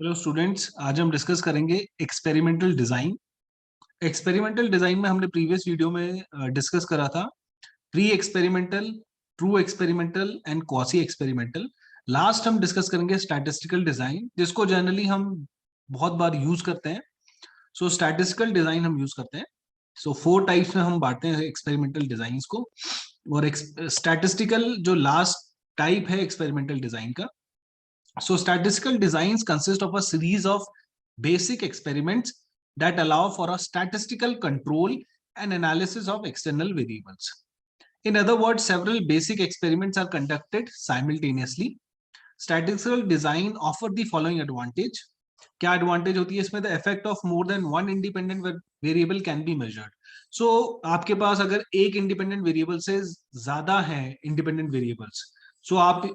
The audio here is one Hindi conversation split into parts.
हेलो स्टूडेंट्स, आज हम डिस्कस करेंगे एक्सपेरिमेंटल डिजाइन। एक्सपेरिमेंटल डिजाइन में हमने प्रीवियस वीडियो में डिस्कस करा था pre experimental, true experimental and quasi experimental. Last हम डिस्कस करेंगे स्टैटिस्टिकल डिजाइन, जिसको जनरली हम बहुत बार यूज करते हैं। सो स्टैटिस्टिकल डिजाइन हम यूज करते हैं। सो 4 टाइप्स में हम बांटते हैं एक्सपेरिमेंटल डिजाइंस को। और स्टैटिस्टिकल जो लास्ट टाइप है एक्सपेरिमेंटल डिजाइन का। So statistical designs consist of a series of basic experiments that allow for a statistical control and analysis of external variables. In other words, several basic experiments are conducted simultaneously. Statistical design offer the following advantage. क्या advantage होती है इसमें? The effect of more than one independent variable can be measured. So आपके पास अगर एक independent variable से ज्यादा है independent variables, so आप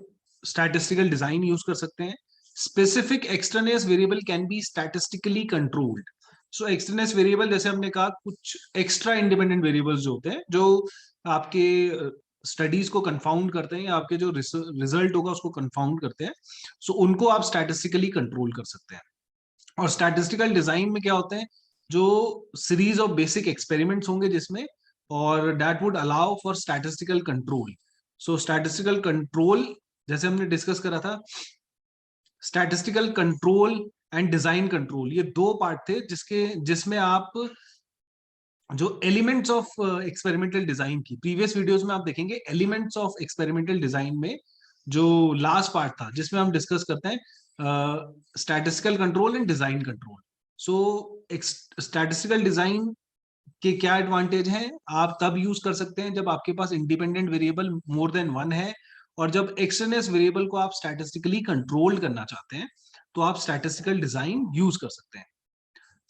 स्टैटिस्टिकल डिजाइन यूज कर सकते हैं। Specific extraneous variable can be statistically controlled. So extraneous variable, जैसे हमने कहा, कुछ एक्स्ट्रा इंडिपेंडेंट वेरिएबल्स जो होते हैं, जो आपके स्टडीज को कंफाउंड करते हैं या आपके जो रिजल्ट होगा उसको कंफाउंड करते हैं, सो उनको आप स्टैटिस्टिकली कंट्रोल कर सकते हैं। और स्टैटिस्टिकल डिजाइन में क्या होते हैं? जो सीरीज ऑफ बेसिक एक्सपेरिमेंट्स होंगे जिसमें, और that would allow for statistical control. So statistical control, जैसे हमने डिस्कस करा था, statistical control and design control, ये दो पार्ट थे जिसमें आप जो एलिमेंट्स ऑफ एक्सपेरिमेंटल डिजाइन की प्रीवियस वीडियोस में आप देखेंगे। एलिमेंट्स ऑफ एक्सपेरिमेंटल डिजाइन में जो लास्ट पार्ट था जिसमें हम डिस्कस करते हैं statistical control and design control. So statistical design के क्या एडवांटेज हैं? आप तब यूज कर सकते हैं जब आपके पास independent variable more than one है, और जब एक्सटर्नल वेरिएबल को आप स्टैटिस्टिकली कंट्रोल करना चाहते हैं, तो आप स्टैटिस्टिकल डिजाइन यूज कर सकते हैं।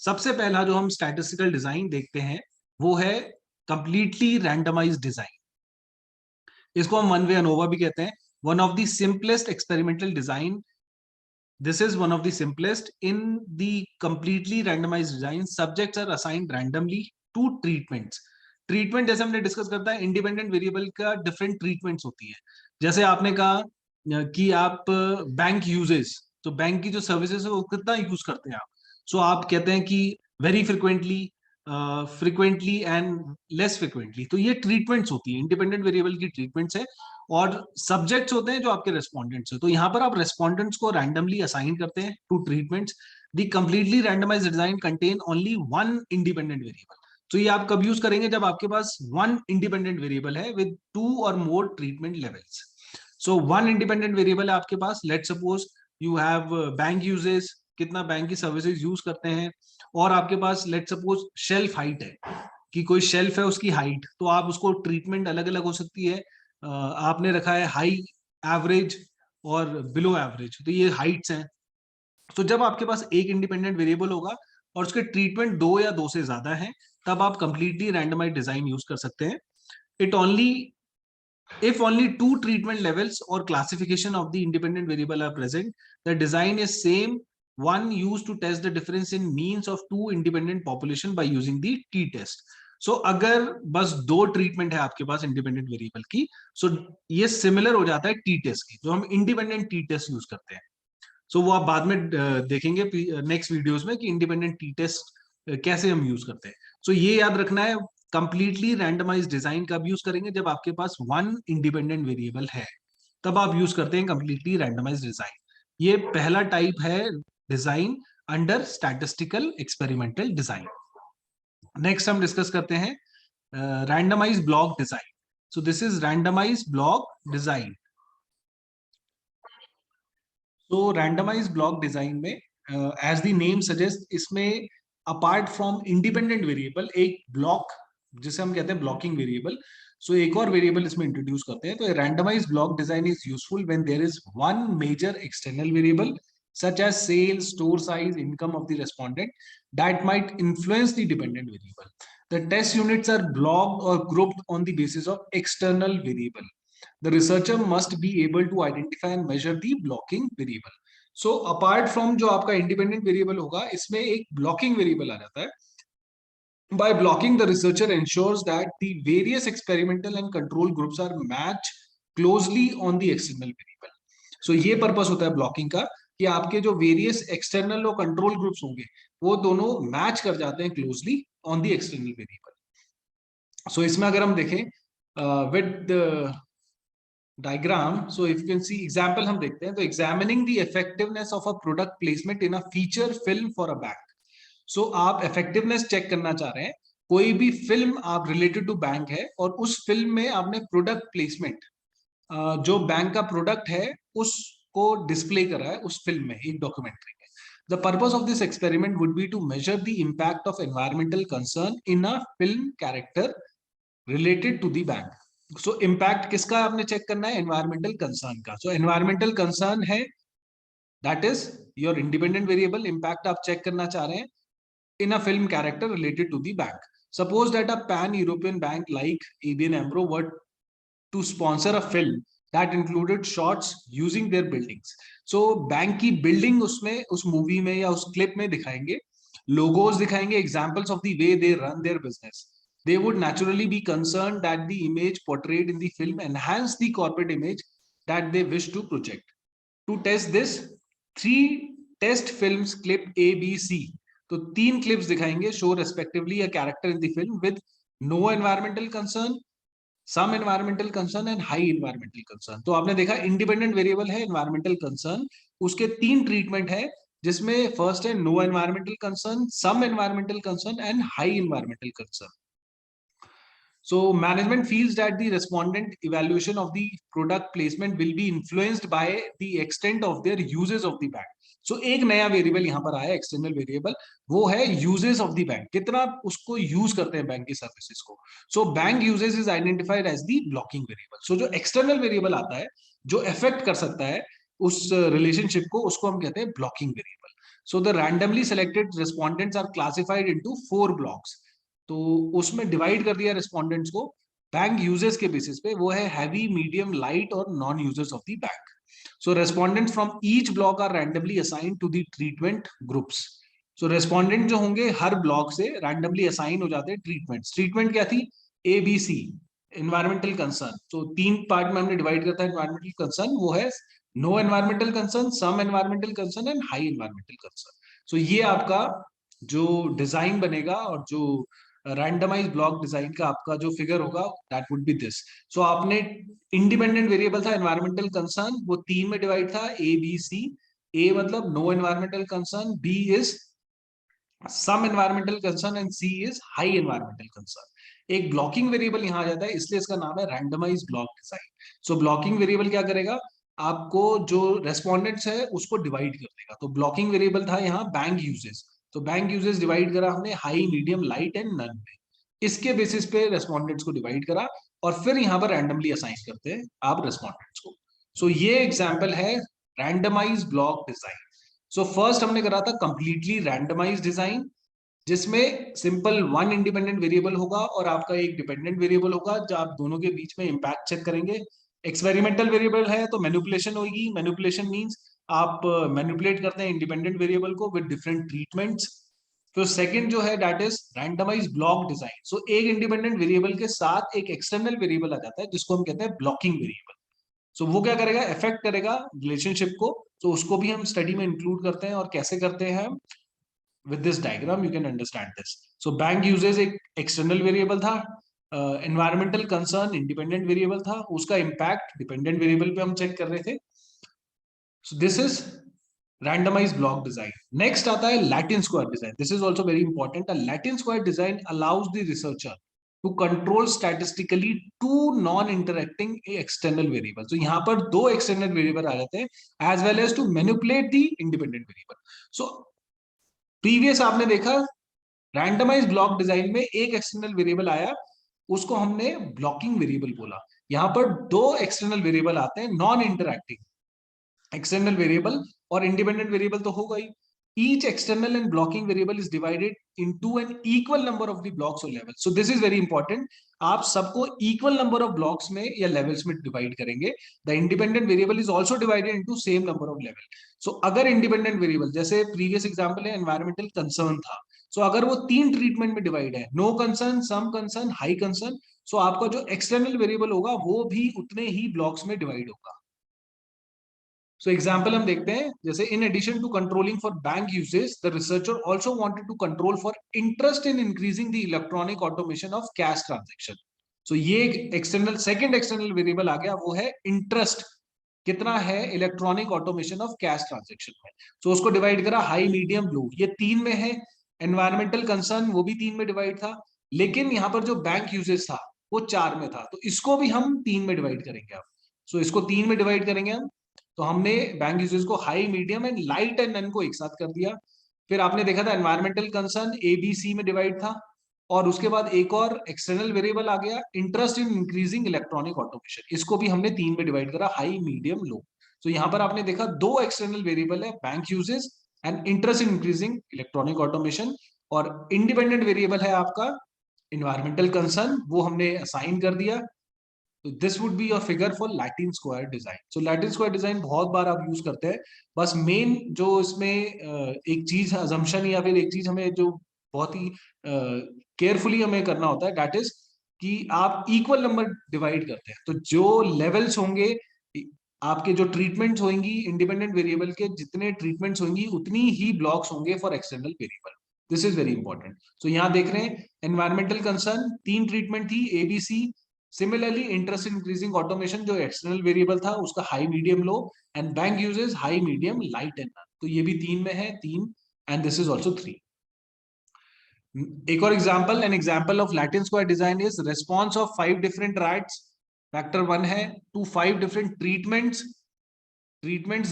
सबसे पहला जो हम स्टैटिस्टिकल डिजाइन देखते हैं वो है कंप्लीटली रैंडमाइज्ड डिजाइन। इसको हम वन वे अनोवा भी कहते हैं। One of the simplest experimental design, this is one of the simplest. In the completely randomized design, subjects are assigned randomly to treatments. Treatment जैसे हमने डिस्कस करता है, इंडिपेंडेंट वेरिएबल का डिफरेंट ट्रीटमेंट्स होती है। जैसे आपने कहा कि आप बैंक यूजेस, तो बैंक की जो सर्विसेज है वो कितना यूज करते हैं आप? सो आप कहते हैं कि very frequently, frequently and less frequently. तो ये ट्रीटमेंट्स होती है, इंडिपेंडेंट वेरिएबल की ट्रीटमेंट्स है। और सब्जेक्ट्स होते हैं जो आपके रेस्पोंडेंट्स हैं। तो यहाँ पर आप रेस्पोंडेंट्स को रैंडमली असाइन करते हैं to treatments. The completely randomized design contain only one independent variable. तो ये आप कब यूज करेंगे? जब आपके पास वन इंडिपेंडेंट वेरिएबल है विद टू और more treatment levels. So one independent variable है आपके पास। Let suppose you have bank uses, कितना बैंक की सर्विसेज यूज करते हैं, और आपके पास लेट सपोज शेल्फ हाइट है, कि कोई शेल्फ है उसकी हाइट, तो आप उसको ट्रीटमेंट अलग अलग हो सकती है। आपने रखा है हाई, एवरेज और बिलो एवरेज, तो ये हाइट्स हैं। तो जब आपके पास एक इंडिपेंडेंट वेरिएबल होगा और उसके ट्रीटमेंट दो या दो से ज्यादा है, तब आप कंप्लीटली रैंडमाइज्ड डिजाइन यूज कर सकते हैं। It only if only two treatment levels or classification of the independent variable are present, the design is same one used to test the difference in means of two independent population by using the t-test. सो अगर बस दो ट्रीटमेंट है आपके पास इंडिपेंडेंट वेरिएबल की, सो ये सिमिलर हो जाता है टी टेस्ट की, जो हम इंडिपेंडेंट टी टेस्ट यूज करते हैं। सो वो आप बाद में देखेंगे नेक्स्ट वीडियोस में कि इंडिपेंडेंट टी टेस्ट कैसे हम यूज करते हैं। सो ये याद रखना है, कंप्लीटली रैंडमाइज्ड डिजाइन कब यूज करेंगे? जब आपके पास वन इंडिपेंडेंट वेरिएबल है, तब आप यूज करते हैं कंप्लीटली रैंडमाइज्ड डिजाइन। ये पहला टाइप है design under statistical experimental design. Next हम डिस्कस करते हैं randomised block design. So this is randomised block design. तो रैंडमाइज्ड ब्लॉक डिजाइन में, एज द नेम सजेस्ट, इसमें अपार्ट फ्रॉम इंडिपेंडेंट वेरिएबल एक ब्लॉक, जिसे हम कहते हैं ब्लॉकिंग वेरिएबल, सो एक और वेरिएबल इसमें इंट्रोड्यूस करते हैं। तो randomised block design is useful when there is one major external variable such as sales, store size, income of the respondent that might influence the dependent variable. The test units are blocked or grouped on the basis of external variable. The researcher must be able to identify and measure the blocking variable. So apart from जो आपका independent variable होगा, इसमें एक blocking variable आ जाता है। By blocking, the researcher ensures that the various experimental and control groups are matched closely on the external variable. So ये पर्पस होता है ब्लॉकिंग का, कि आपके जो वेरियस एक्सटर्नल और कंट्रोल ग्रुप्स होंगे वो दोनों मैच कर जाते हैं closely on the external variable. So इसमें अगर हम देखें with diagram, so if you can see example हम देखते हैं, तो examining the effectiveness of a product placement in a feature film for a bank. So आप इफेक्टिवनेस चेक करना चाह रहे हैं, कोई भी फिल्म आप रिलेटेड टू बैंक है और उस फिल्म में आपने प्रोडक्ट प्लेसमेंट जो बैंक का प्रोडक्ट है उसको डिस्प्ले करा है उस फिल्म में, एक डॉक्यूमेंट्री में। The purpose of this experiment would be to measure the impact of environmental concern in a film character related to the bank. So impact किसका आपने चेक करना है? एनवायरमेंटल कंसर्न का। सो एनवायरमेंटल कंसर्न है, that is your independent variable. Impact आप चेक करना चाह रहे हैं in a film character related to the bank. Suppose that a pan-European bank like ABN AMRO were to sponsor a film that included shots using their buildings. So bank की बिल्डिंग उसमें उस मूवी में या उस क्लिप में दिखाएंगे, लोगोज दिखाएंगे, examples of the way they run their business. They would naturally be concerned that the image portrayed in the film enhance the corporate image that they wish to project. To test this, 3 test films clip A, B, C. तो 3 clips दिखाएंगे, show respectively a character in the film with no environmental concern, some environmental concern and high environmental concern. तो आपने देखा इंडिपेंडेंट वेरिएबल है एनवायरमेंटल कंसर्न, उसके 3 ट्रीटमेंट है, जिसमें फर्स्ट है no environmental concern, some environmental concern and high environmental concern. So management feels that the respondent evaluation of the product placement will be influenced by the extent of their uses of the bank. So एक नया वेरिएबल यहाँ पर आया, एक्सटर्नल वेरिएबल, वो है यूजेस ऑफ द बैंक, कितना उसको यूज करते हैं बैंक की सर्विसेज को। So bank uses is identified as the blocking variable. So जो एक्सटर्नल वेरिएबल आता है जो इफेक्ट कर सकता है उस रिलेशनशिप को, उसको हम कहते हैं blocking variable. So the randomly selected respondents are classified into 4 blocks. तो उसमें डिवाइड कर दिया रिस्पॉन्डेंट्स को बैंक यूजर्स के बेसिस पे, वो है हैवी, मीडियम, लाइट और non users of the bank. So respondents from each block are randomly assign to the treatment groups. सो रेस्पॉन्डेंट जो होंगे हर ब्लॉक से रैंडमली असाइन हो जाते हैं ट्रीटमेंट। ट्रीटमेंट क्या थी? A B C, environmental concern. तो 3 पार्ट में हमने डिवाइड करता है एनवायरमेंटल कंसर्न, वो है no environmental concern, some environmental concern and high environmental concern. So ये आपका जो डिजाइन बनेगा और जो रैंडमाइज ब्लॉक डिजाइन का आपका जो फिगर होगा दैट वुड बी दिस। सो आपने इंडिपेंडेंट वेरिएबल था एनवायरमेंटल कंसर्न, वो 3 में डिवाइड था, ए बी सी। ए मतलब no environmental concern, B is some environmental concern and C is high environmental concern. एक ब्लॉकिंग वेरिएबल यहां आ जाता है, इसलिए इसका नाम है randomize block design. So blocking variable क्या करेगा? आपको जो रेस्पॉन्डेंट्स है उसको डिवाइड कर देगा। तो ब्लॉकिंग वेरिएबल था यहाँ बैंक यूजेस, तो बैंक यूजेस डिवाइड करा हमने high, medium, light and none में। इसके बेसिस पे रेस्पॉन्डेंट्स को डिवाइड करा और फिर यहाँ पर रैंडमली असाइन करते हैं आप रेस्पॉन्डेंट्स को। सो ये एग्जाम्पल है randomize block design. So first हमने करा था कंप्लीटली रैंडमाइज डिजाइन, जिसमें सिंपल 1 इंडिपेंडेंट वेरिएबल होगा और आपका एक डिपेंडेंट वेरिएबल होगा, जब आप दोनों के बीच में इंपैक्ट चेक करेंगे। एक्सपेरिमेंटल वेरिएबल है तो मैनिपुलेशन होगी। मैनिपुलेशन मींस आप मैनिपुलेट करते हैं इंडिपेंडेंट वेरिएबल को विद डिफरेंट ट्रीटमेंट्स। तो सेकंड जो है that is randomize block design. So एक इंडिपेंडेंट वेरिएबल के साथ एक एक्सटर्नल वेरिएबल आ जाता है जिसको हम कहते हैं ब्लॉकिंग वेरिएबल। सो वो क्या करेगा? इफेक्ट करेगा रिलेशनशिप को। तो उसको भी हम स्टडी में इंक्लूड करते हैं, और कैसे करते हैं हम? with this diagram you can understand this. So bank uses एक external variable था, environmental concern independent variable था, उसका impact dependent variable पे हम check कर रहे थे। So this is randomized block design. Next आता है Latin square design. This is also very important. A Latin square design allows the researcher to control statistically 2 non-interacting external variables. So यहाँ पर 2 external variable आ जाते हैं, as well as to manipulate the independent variable. So previous आपने देखा रैंडमाइज ब्लॉक डिजाइन में एक एक्सटर्नल वेरिएबल आया, उसको हमने ब्लॉकिंग वेरिएबल बोला। यहां पर 2 एक्सटर्नल वेरिएबल आते हैं नॉन इंटरएक्टिंग। एक्सटर्नल वेरिएबल और इंडिपेंडेंट वेरिएबल तो होगा ही। Each external and blocking variable is divided into an equal number of the blocks और levels. So this is very important. आप सबको इक्वल नंबर ऑफ ब्लॉक्स में या लेवल्स में डिवाइड करेंगे। The independent variable is also divided into same number of level. So अगर इंडिपेंडेंट वेरिएबल, जैसे प्रीवियस एग्जांपल है एनवायरमेंटल कंसर्न था, सो अगर वो 3 ट्रीटमेंट में डिवाइड है, no concern, some concern, high concern, so आपका जो एक्सटर्नल वेरिएबल होगा वो भी उतने ही ब्लॉक्स में डिवाइड होगा। सो एग्जाम्पल हम देखते हैं, जैसे in addition to controlling for bank usage the researcher also wanted to control for interest in increasing the electronic automation of cash transaction. So ये एक एक्सटर्नल सेकंड एक्सटर्नल वेरिएबल आ गया, वो है इंटरेस्ट कितना है electronic automation of cash transaction में। सो उसको डिवाइड करा हाई मीडियम लो, ये तीन में है। एनवायरमेंटल कंसर्न वो भी तीन में डिवाइड था, लेकिन यहाँ पर जो बैंक यूजेस था वो चार में था, तो इसको भी हम तीन में डिवाइड करेंगे अब। सो इसको तीन में डिवाइड करेंगे हम, तो हमने बैंक यूजेस को high medium and light and none को एक साथ कर दिया। फिर आपने देखा था environmental concern A B C में डिवाइड था, और उसके बाद एक और एक्सटर्नल वेरिएबल आ गया interest in increasing electronic automation, इसको भी हमने तीन में डिवाइड करा हाई मीडियम लो। तो यहाँ पर आपने देखा दो एक्सटर्नल वेरिएबल है, bank uses and interest in increasing electronic automation, और इंडिपेंडेंट वेरिएबल है आपका इन्वायरमेंटल कंसर्न, वो हमने असाइन कर दिया। तो this would be your figure for Latin square design. So Latin square design बहुत बार आप यूज करते हैं, बस मेन जो इसमें एक चीज अजम्पशन या फिर एक चीज हमें जो बहुत ही केयरफुली हमें करना होता है, दैट इज कि आप इक्वल नंबर डिवाइड करते हैं, तो जो लेवल्स होंगे आपके, जो ट्रीटमेंट्स होंगी इंडिपेंडेंट वेरिएबल के, जितने ट्रीटमेंट्स होंगी उतनी ही ब्लॉक्स होंगे for external variable. This is very important. So यहाँ देख रहे हैं एनवायरमेंटल कंसर्न तीन ट्रीटमेंट थी ABC. Similarly interest increasing automation जो एक्सटर्नल वेरिएबल था उसका high medium low, and bank uses high medium light and none, तो ये भी तीन में है, तीन, and this is also three. एक और example, an example of Latin square design is response of 5 different rights. Factor 1 है two 5 different treatments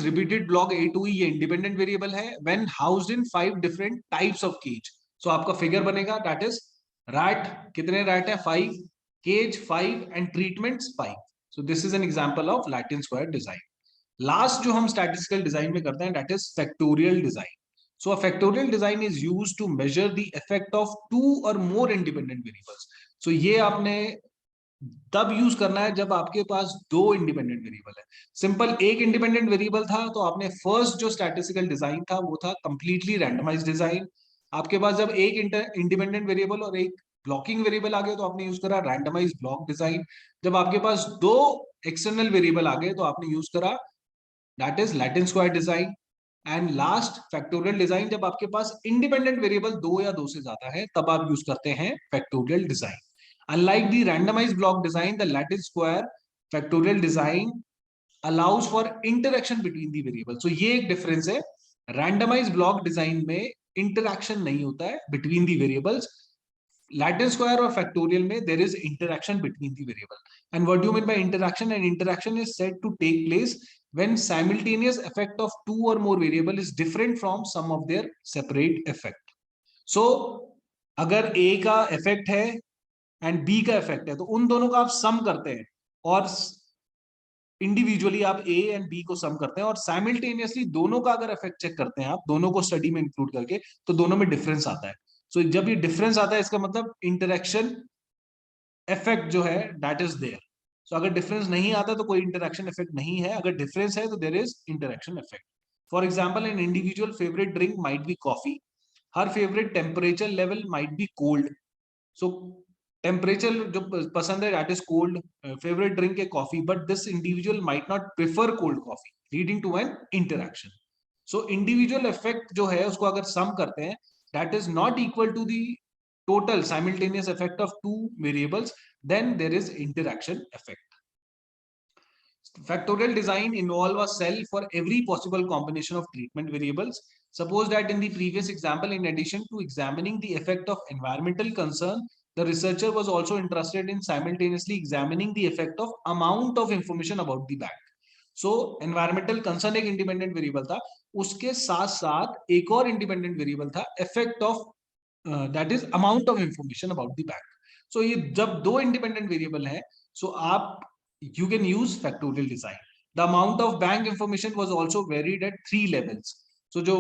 repeated block A two, ये इंडिपेंडेंट वेरिएबल है, when housed in 5 different types of cage. So आपका फिगर बनेगा दैट इज रैट, कितने रैट है 5, cage 5 and treatments 5। So this is an example of Latin square design. Last जो हम स्टैटिस्टिकल डिजाइन में करते हैं that is factorial design. So a factorial design is used to measure the effect of two or more independent variables. So ये आपने तब यूज करना है जब आपके पास दो इंडिपेंडेंट वेरिएबल है। सिंपल एक इंडिपेंडेंट वेरिएबल था तो आपने फर्स्ट जो स्टैटिस्टिकल डिजाइन था वो था कंप्लीटली रैंडमाइज्ड डिजाइन। आपके पास जब एक इंडिपेंडेंट वेरिएबल और एक ब्लॉकिंग वेरिएबल आ गए तो आपने यूज करा रैंडमाइज्ड ब्लॉक डिजाइन। जब आपके पास दो एक्सटर्नल वेरिएबल आ गए तो आपने यूज करा that is Latin square design. And last factorial design, जब आपके पास इंडिपेंडेंट वेरिएबल दो या दो से ज्यादा है तब आप यूज करते हैं factorial design. Unlike the randomized block design, the Latin square factorial design allows for interaction between the variable. So ये एक डिफरेंस है, रैंडमाइज्ड ब्लॉक डिजाइन में इंटरेक्शन नहीं होता है between the variables, Latin square और फैक्टोरियल में there is interaction between the variable. And what do you mean by interaction? And interaction is said to take place when simultaneous effect of two or more variable is different from some of their separate effect. So अगर A का effect है and B का effect है तो उन दोनों का आप सम करते हैं, और इंडिविजुअली आप A एंड B को सम करते हैं, और साइमल्टेनियसली दोनों का अगर इफेक्ट चेक करते हैं आप दोनों को स्टडी में इंक्लूड करके, तो दोनों में डिफरेंस आता है। सो जब ये डिफरेंस आता है इसका मतलब इंटरेक्शन इफेक्ट जो है दैट इज देयर। सो अगर डिफरेंस नहीं आता तो कोई इंटरेक्शन इफेक्ट नहीं है, अगर डिफरेंस है तो there is interaction effect. For example an individual favourite drink might be coffee, her favourite temperature level might be cold. So temperature जो पसंद है that is cold, favourite drink है coffee, but this individual might not prefer cold coffee, leading to an interaction. So individual effect जो है उसको अगर सम करते हैं that is not equal to the total simultaneous effect of two variables, then there is interaction effect. Factorial design involve a cell for every possible combination of treatment variables. Suppose that in the previous example, in addition to examining the effect of environmental concern, the researcher was also interested in simultaneously examining the effect of amount of information about the bank. So environmental concern एक independent variable था, उसके साथ साथ एक और independent variable था effect of that is amount of information about the bank. So ये जब दो इंडिपेंडेंट वेरिएबल है, सो आप you can use factorial design. The amount of bank information was also varied at 3 levels. So जो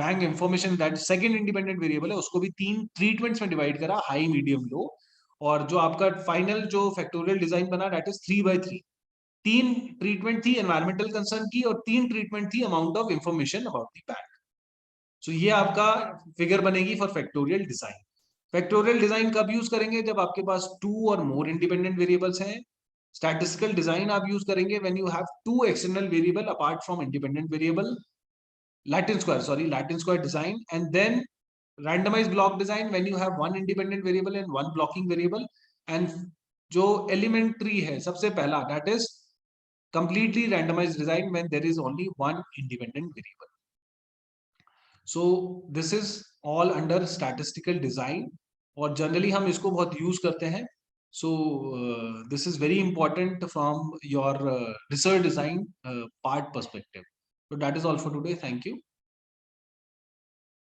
bank information that second independent variable है उसको भी तीन ट्रीटमेंट्स में डिवाइड करा, हाई मीडियम लो, और जो आपका फाइनल जो फैक्टोरियल डिजाइन बना दैट इज 3/3। तीन ट्रीटमेंट थी एनवायरमेंटल कंसर्न की और तीन ट्रीटमेंट थी amount of information about the bank. So ये आपका फिगर बनेगी for factorial design. Factorial design कब यूज करेंगे? जब आपके पास टू और मोर इंडिपेंडेंट वेरिएबल्स हैं, स्टैटिस्टिकल डिजाइन आप यूज करेंगे when you have two external variable apart from independent variable, Latin square design, and then randomized block design when you have one independent variable and one blocking variable. And जो elementary है सबसे पहला, that is completely randomized design when there is only one independent variable. So this is all under statistical design और generally हम इसको बहुत use करते हैं. So this is very important from your research design part perspective. So that is all for today. Thank you.